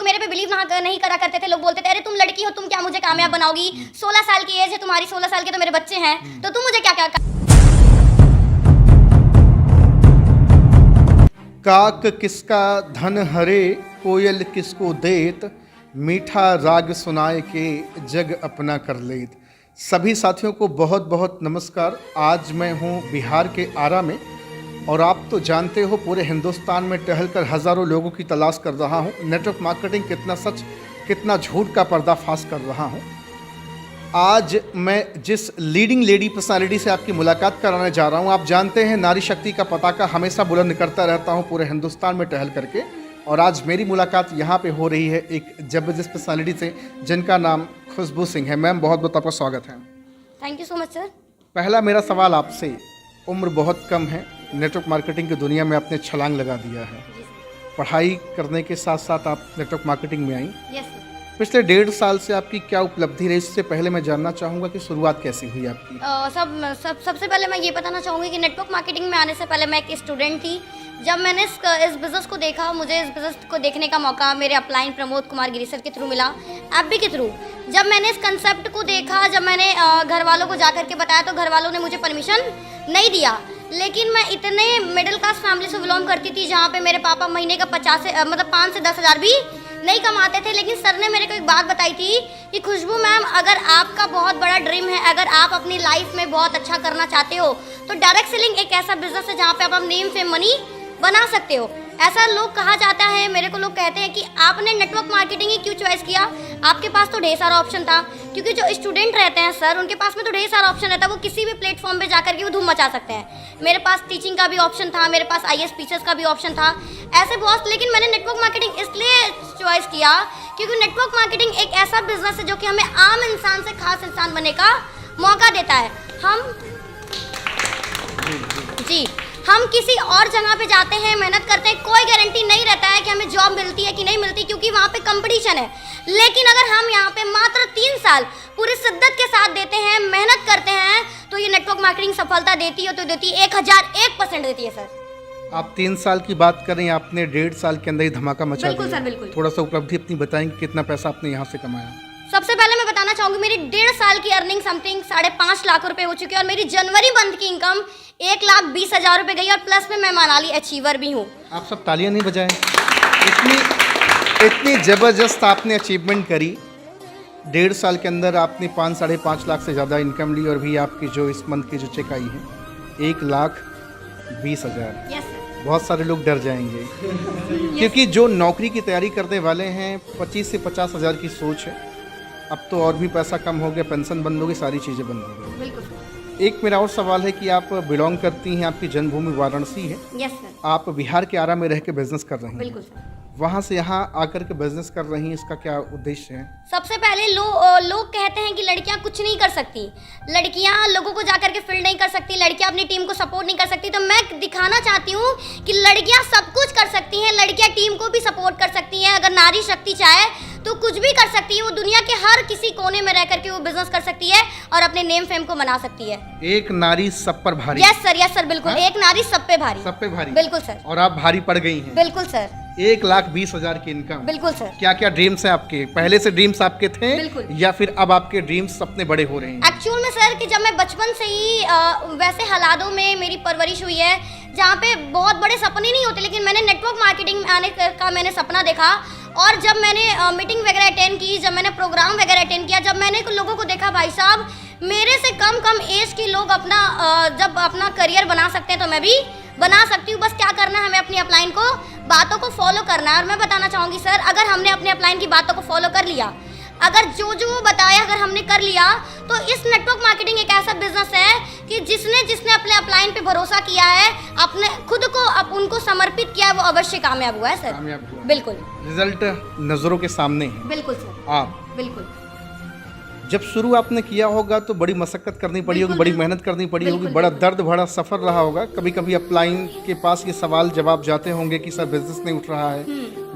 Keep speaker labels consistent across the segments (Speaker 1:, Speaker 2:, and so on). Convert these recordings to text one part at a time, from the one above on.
Speaker 1: मेरे पे बिलीव नहीं करा करते थे। लोग बोलते थे अरे तुम लड़की हो, तुम क्या मुझे कामयाब बनाओगी, 16 साल की एज है तुम्हारी, 16 साल के तो मेरे बच्चे हैं, तो तुम मुझे क्या क्या
Speaker 2: काक किसका धन हरे, कोयल किसको देत, मीठा राग सुनाए के जग अपना कर लेत। सभी साथियों को बहुत बहुत नमस्कार। आज मैं हूँ बिहार के आरा में और आप तो जानते हो पूरे हिंदुस्तान में टहलकर हज़ारों लोगों की तलाश कर रहा हूँ। नेटवर्क मार्केटिंग कितना सच कितना झूठ का पर्दाफाश कर रहा हूँ। आज मैं जिस लीडिंग लेडी पर्सनालिटी से आपकी मुलाकात कराने जा रहा हूँ, आप जानते हैं नारी शक्ति का पताका हमेशा बुलंद करता रहता हूँ पूरे हिंदुस्तान में टहल करके। और आज मेरी मुलाकात यहाँ पे हो रही है एक जबरदस्त पर्सनालिटी से जिनका नाम खुशबू सिंह है। मैम बहुत बहुत आपका स्वागत है।
Speaker 1: Thank you so much sir.
Speaker 2: पहला मेरा सवाल आपसे, उम्र बहुत कम है, नेटवर्क मार्केटिंग की दुनिया में आपने छलांग लगा दिया है, पढ़ाई करने के साथ साथ आप नेटवर्क मार्केटिंग में आई।
Speaker 1: Yes sir.
Speaker 2: पिछले 1.5 साल से आपकी क्या उपलब्धि रही, इससे पहले मैं जानना चाहूँगा कि शुरुआत कैसी हुई आपकी।
Speaker 1: सबसे पहले मैं ये बताना चाहूँगी कि नेटवर्क मार्केटिंग में आने से पहले मैं एक स्टूडेंट थी। जब मैंने इस बिज़नेस को देखा, मुझे इस बिज़नेस को देखने का मौका मेरे अपलाइन प्रमोद कुमार गिरी सर के थ्रू मिला, एफबी के थ्रू। जब मैंने इस कंसेप्ट को देखा, जब मैंने घर वालों को जा करके बताया तो घर वालों ने मुझे परमिशन नहीं दिया। लेकिन मैं इतने मिडिल क्लास फैमिली से बिलोंग करती थी जहाँ पे मेरे पापा महीने का 5 से 10 हज़ार भी नहीं कमाते थे। लेकिन सर ने मेरे को एक बात बताई थी कि खुशबू मैम, अगर आपका बहुत बड़ा ड्रीम है, अगर आप अपनी लाइफ में बहुत अच्छा करना चाहते हो तो डायरेक्ट सेलिंग एक ऐसा बिजनेस है जहाँ पे आप नेम फेम मनी बना सकते हो। ऐसा लोग कहा जाता है, मेरे को लोग कहते हैं कि आपने नेटवर्क मार्केटिंग ही क्यों चॉइस किया, आपके पास तो ढेर सारा ऑप्शन था। क्योंकि जो स्टूडेंट रहते हैं सर, उनके पास में तो ढेर सारा ऑप्शन रहता है, वो किसी भी प्लेटफॉर्म पे जाकर के वो धूम मचा सकते हैं। मेरे पास टीचिंग का भी ऑप्शन था, मेरे पास आईएएस टीचर्स का भी ऑप्शन था, ऐसे बहुत। लेकिन मैंने नेटवर्क मार्केटिंग इसलिए चॉइस किया क्योंकि नेटवर्क मार्केटिंग एक ऐसा बिजनेस है जो कि हमें आम इंसान से खास इंसान बनने का मौका देता है। हम किसी और जगह पे जाते हैं, मेहनत करते हैं, कोई गारंटी नहीं रहता है कि हमें जॉब मिलती है कि नहीं मिलती, क्योंकि वहाँ पे कंपटीशन है। लेकिन अगर हम यहाँ पे मात्र 3 साल पूरी शिद्दत के साथ देते हैं, मेहनत करते हैं, तो ये नेटवर्क मार्केटिंग सफलता देती है, तो देती है 1001% देती है सर।
Speaker 2: आप 3 साल की बात करें, आपने 1.5 साल के अंदर ही धमाका मचा दिया।
Speaker 1: बिल्कुल सर, बिल्कुल।
Speaker 2: थोड़ा सा उपलब्धि अपनी बताएंगे, कितना पैसा आपने यहाँ से कमाया।
Speaker 1: सबसे पहले मैं बताना चाहूँगी मेरी 1.5 साल की अर्निंग समथिंग 5.5 लाख रुपए हो चुकी है और मेरी जनवरी मंथ की इनकम 1,20,000 रुपए गई और प्लस में मैं मनाली अचीवर भी हूँ।
Speaker 2: आप सब तालियां नहीं बजाएं। इतनी ज़बरदस्त आपने अचीवमेंट करी। 1.5 साल के अंदर आपने 5-5.5 लाख से ज़्यादा इनकम ली और भी आपकी जो इस मंथ की जो चेक आई है 1,20,000।
Speaker 1: Yes sir.
Speaker 2: बहुत सारे लोग डर जाएंगे क्योंकि जो नौकरी की तैयारी करने वाले हैं 25 से 50 हज़ार की सोच है। अब तो और भी पैसा कम हो गया, पेंशन बंद हो गई, सारी चीज़ें बंद हो गई।
Speaker 1: बिल्कुल।
Speaker 2: एक मेरा और सवाल है कि आप बिलोंग करती हैं, आपकी जन्मभूमि वाराणसी है।
Speaker 1: Yes sir.
Speaker 2: आप बिहार के आरा में रह के बिजनेस कर रही हैं।
Speaker 1: बिल्कुल सर।
Speaker 2: वहाँ से यहाँ आकर के बिजनेस कर रही हैं, इसका क्या उद्देश्य है?
Speaker 1: सबसे पहले लोग कहते हैं कि लड़कियां कुछ नहीं कर सकती, लड़कियां लोगों को जाकर के फील्ड नहीं कर सकती, लड़कियां अपनी टीम को सपोर्ट नहीं कर सकती। तो मैं दिखाना चाहती हूँ कि लड़कियां सब कुछ कर सकती हैं, लड़कियां टीम को भी सपोर्ट कर सकती हैं। अगर नारी शक्ति चाहे तो कुछ भी कर सकती है, वो दुनिया के हर किसी कोने में रह करके वो बिजनेस कर सकती है और अपने नेम फेम को बना सकती है।
Speaker 2: एक नारी सब पर भारी।
Speaker 1: यस सर, बिल्कुल।
Speaker 2: हाँ?
Speaker 1: एक नारी सब पे भारी।
Speaker 2: सब पे भारी।
Speaker 1: बिल्कुल सर।
Speaker 2: और आप भारी पड़ गई हैं।
Speaker 1: बिल्कुल सर।
Speaker 2: 1,20,000 की इनकम।
Speaker 1: बिल्कुल सर।
Speaker 2: क्या क्या ड्रीम्स हैं आपके? पहले से ड्रीम्स आपके थे?
Speaker 1: बिल्कुल।
Speaker 2: या फिर अब आपके ड्रीम्स अपने बड़े हो रहे हैं?
Speaker 1: एक्चुअल में सर कि जब मैं बचपन से ही वैसे हालातों में मेरी परवरिश हुई है जहाँ पे बहुत बड़े सपने नहीं होते, लेकिन मैंने नेटवर्क मार्केटिंग में आने का मैंने सपना देखा। और जब मैंने मीटिंग वगैरह अटेंड की, जब मैंने प्रोग्राम वगैरह अटेंड किया, जब मैंने लोगों को देखा भाई साहब मेरे से कम एज के लोग जब अपना करियर बना सकते हैं तो मैं भी बना सकती हूँ। बस क्या करना है, हमें अपनी अपलाइन को बातों को फॉलो करना है। और मैं बताना चाहूँगी सर, अगर हमने अपने अपलाइन की बातों को फॉलो कर लिया, अगर जो वो बताया अगर हमने कर लिया, तो इस नेटवर्क मार्केटिंग एक ऐसा बिजनेस है कि जिसने अपने अपलाइन पे भरोसा किया है, अपने खुद को उनको समर्पित किया है, वो अवश्य कामयाब हुआ है सर।
Speaker 2: कामयाब हुआ।
Speaker 1: बिल्कुल।
Speaker 2: रिजल्ट नजरों के सामने है।
Speaker 1: बिल्कुल सर।
Speaker 2: आप
Speaker 1: बिल्कुल।
Speaker 2: जब शुरू आपने किया होगा तो बड़ी मशक्कत करनी पड़ी होगी, बड़ी मेहनत करनी पड़ी होगी, बड़ा दर्द भरा सफ़र रहा होगा। कभी कभी अपलाइन के पास ये सवाल जवाब जाते होंगे कि सर बिजनेस नहीं उठ रहा है,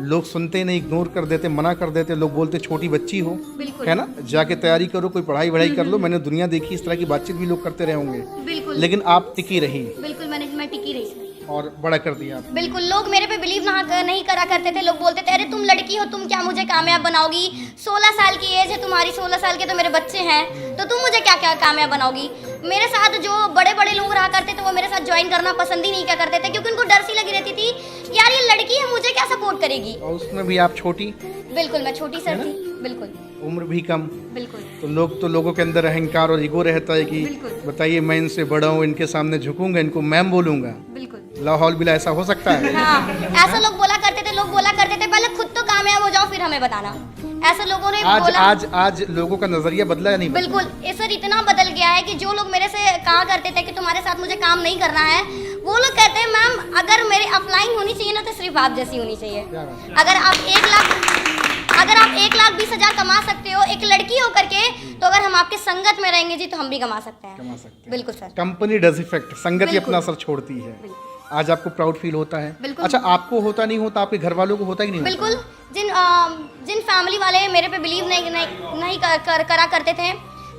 Speaker 2: लोग सुनते नहीं, इग्नोर कर देते, मना कर देते, लोग बोलते छोटी बच्ची हो, है ना, जाके तैयारी करो, कोई पढ़ाई वढ़ाई कर लो। मैंने दुनिया देखी, इस तरह की बातचीत भी लोग करते रहे होंगे,
Speaker 1: बिल्कुल।
Speaker 2: लेकिन आप टिकी रही।
Speaker 1: बिल्कुल मैं टिकी रही सर।
Speaker 2: और बड़ा कर दिया आपने।
Speaker 1: बिल्कुल, लोग मेरे पे बिलीव नहीं करा करते थे। लोग बोलते थे अरे तुम लड़की हो, तुम क्या मुझे कामयाब बनाओगी, 16 साल की एज है तुम्हारी, 16 साल के तो मेरे बच्चे हैं, तो तुम मुझे क्या क्या कामयाब बनाओगी। मेरे साथ जो बड़े बड़े लोग रहा करते थे वो मेरे साथ ज्वाइन करना पसंद ही नहीं क्या करते थे, क्योंकि उनको डर सी लगी रहती थी, यार ये लड़की है मुझे क्या सपोर्ट करेगी।
Speaker 2: और उसमें भी आप छोटी,
Speaker 1: बिल्कुल मैं छोटी सर थी, बिल्कुल
Speaker 2: उम्र भी कम,
Speaker 1: बिल्कुल
Speaker 2: तो लोगों के अंदर अहंकार और ईगो रहता है कि
Speaker 1: बिल्कुल।
Speaker 2: बताइए मैं इनसे बड़ा हूँ, इनके सामने झुकूंगा, इनको मैम बोलूंगा।
Speaker 1: बिल्कुल।
Speaker 2: लाहौल बिला ऐसा हो सकता है?
Speaker 1: हाँ, ऐसा लोग बोला करते थे, लोग बोला करते थे पहले खुद तो कामयाब हो जाओ फिर हमें बताना। ऐसा लोगों ने बोला।
Speaker 2: आज लोगों का नजरिया बदला या नहीं बदला?
Speaker 1: बिल्कुल, ये सर इतना बदल गया है कि जो लोग मेरे से कहा करते थे कि तुम्हारे साथ मुझे काम नहीं करना है, वो लोग कहते हैं मैम अगर मेरी अपलाइन होनी चाहिए ना तो सिर्फ आप जैसी होनी चाहिए। अगर आप 1,20,000 कमा सकते हो एक लड़की होकर के, तो अगर हम आपके संगत में रहेंगे जी तो हम भी कमा सकते हैं। बिल्कुल सर।
Speaker 2: कंपनी डज इफेक्ट, संगत ही
Speaker 1: बिल्कुल।
Speaker 2: अपना असर छोड़ती है।
Speaker 1: बिल्कुल।
Speaker 2: आज आपको प्राउड फील होता है?
Speaker 1: बिल्कुल।
Speaker 2: अच्छा, आपको होता नहीं होता, आपके घर वालों को होता ही नहीं होता?
Speaker 1: बिल्कुल, जिन फैमिली वाले मेरे पे बिलीव नहीं करा करते थे,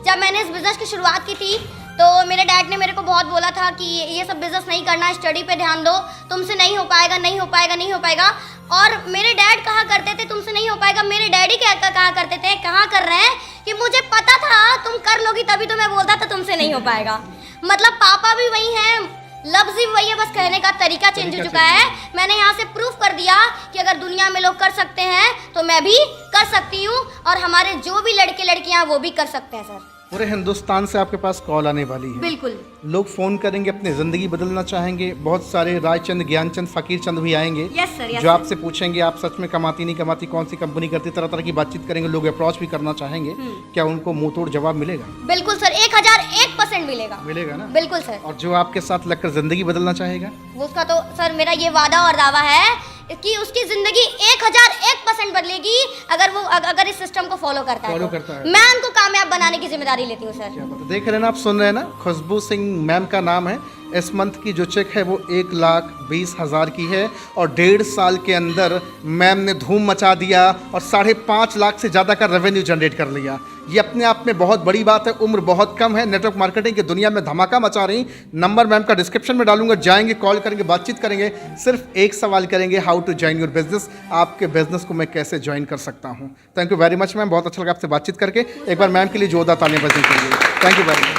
Speaker 1: जब मैंने इस बिज़नेस की शुरुआत की थी तो मेरे डैड ने मेरे को बहुत बोला था कि ये सब बिज़नेस नहीं करना, स्टडी पे ध्यान दो, तुमसे नहीं हो पाएगा, नहीं हो पाएगा, नहीं हो पाएगा। और मेरे डैड कहा करते थे तुमसे नहीं हो पाएगा, मेरे डैडी क्या कहा करते थे, कहा कर रहे हैं कि मुझे पता था तुम कर लोगी तभी तो मैं बोलता था तुमसे नहीं हो पाएगा। मतलब पापा भी वही हैं, लफ्ज़ ही वही है, बस कहने का तरीका चेंज हो चुका है। मैंने यहाँ से प्रूफ कर दिया कि अगर दुनिया में लोग कर सकते हैं तो मैं भी कर सकती हूँ, और हमारे जो भी लड़के लड़कियाँ वो भी कर सकते हैं सर।
Speaker 2: पूरे हिंदुस्तान से आपके पास कॉल आने वाली है।
Speaker 1: बिल्कुल।
Speaker 2: लोग फोन करेंगे, अपनी जिंदगी बदलना चाहेंगे, बहुत सारे रायचंद, ज्ञानचंद, फकीर चंद भी आएंगे।
Speaker 1: यस सर, यस
Speaker 2: जो
Speaker 1: सर।
Speaker 2: आपसे पूछेंगे आप सच में कमाती नहीं कमाती, कौन सी कंपनी करती, तरह तरह की बातचीत करेंगे, लोग अप्रोच भी करना चाहेंगे। क्या उनको मुंह तोड़ जवाब मिलेगा?
Speaker 1: बिल्कुल सर, 1001% मिलेगा।
Speaker 2: मिलेगा ना?
Speaker 1: बिल्कुल सर।
Speaker 2: और जो आपके साथ लगकर जिंदगी बदलना चाहेगा,
Speaker 1: वो उसका तो सर मेरा ये वादा और दावा है कि उसकी जिंदगी 1001% बदलेगी अगर इस सिस्टम को फॉलो करता है। मैं उनको कामयाब बनाने की जिम्मेदारी लेती हूँ सर।
Speaker 2: क्या बात है। देख रहे हैं ना, आप सुन रहे हैं ना, खुशबू सिंह मैम का नाम है। इस मंथ की जो चेक है वो 1,20,000 की है, और 1.5 साल के अंदर मैम ने धूम मचा दिया और 5.5 लाख से ज़्यादा का रेवेन्यू जनरेट कर लिया। ये अपने आप में बहुत बड़ी बात है। उम्र बहुत कम है, नेटवर्क मार्केटिंग की दुनिया में धमाका मचा रही। नंबर मैम का डिस्क्रिप्शन में डालूंगा, जाएंगे, कॉल करेंगे, बातचीत करेंगे, सिर्फ एक सवाल करेंगे, how to join your business, आपके बिजनेस को मैं कैसे ज्वाइन कर सकता हूँ। Thank you very much ma'am, बहुत अच्छा लगा आपसे बातचीत करके। एक बार मैम के लिए जोरदार तालियां बजानी चाहिए। Thank you very much.